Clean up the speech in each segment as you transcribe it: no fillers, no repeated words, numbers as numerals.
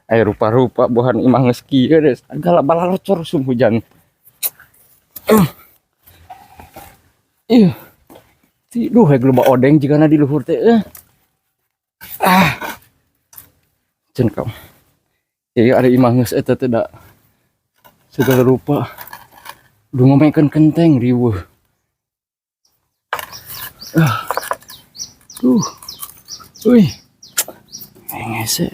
Air rupa-rupa buhan imah ngeski deh. Segala balalocor sum hujan. Iya. Duh, gelombang odeng jika di luhur teh. Cen kau. Ya ada imah nges eta teh da segala rupa. Duh ngomekeun kenteng riweuh. Uy. Ngese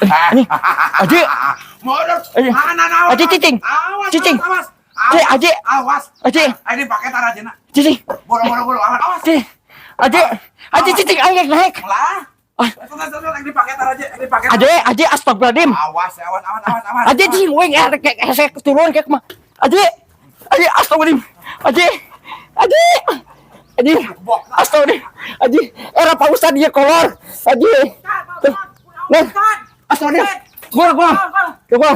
Ini, Aji. Aji cicing. Cicing. Aji. Awas. Aji. Ini pakai tarajena. Cicing. Boro-boro awas. Aji cicing angin naik. Lah. Ini pakai taraje, ini pakai. Aji astagfirullahaladzim. Awas. Aji cicing weng kayak hesek turun kayak mah. Aji astagfirullahaladzim. Aji. Astagfirullahaladzim. Aji, era Pak Ustad dia kolor. Aji. Nah, astagfirullahaladzim. Gua.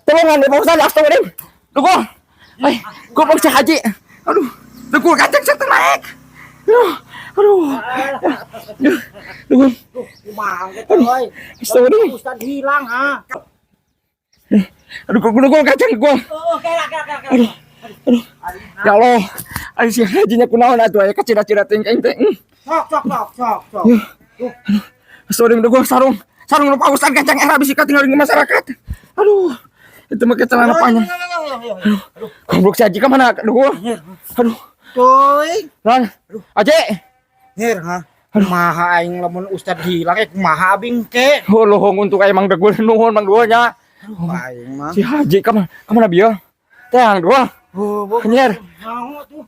Tolongan Pak Ustad astagfirullahaladzim. Gua. Gua mau cek Haji. Aduh, gua kacang saya naik. Aduh. Kumaha gitu euy. Astagfirullahaladzim. Ustad hilang ha. Aduh, gua kacang gua. Aduh. Ya Allah. Aduh si Hajinya kunaon atuh aya kacira-cira tengkeng teh. Sok. Astagfirullahaladzim, gua sarung nu Pak Ustad kacang era bisi tinggal di masyarakat. Aduh. Itu mah celana panjang. Aduh. Goblok si Haji ka mana? Aduh. Cuy. Lan. Aje. Her ha. Kumaha aing lamun Ustad hilang kumaha abing ke. Lohong untuk aya Mang Degul nuhun Mang Degul nya. Aing mah. Si Haji ka mana bieu? Teh Mang Degul. Nyer. Mau tuh.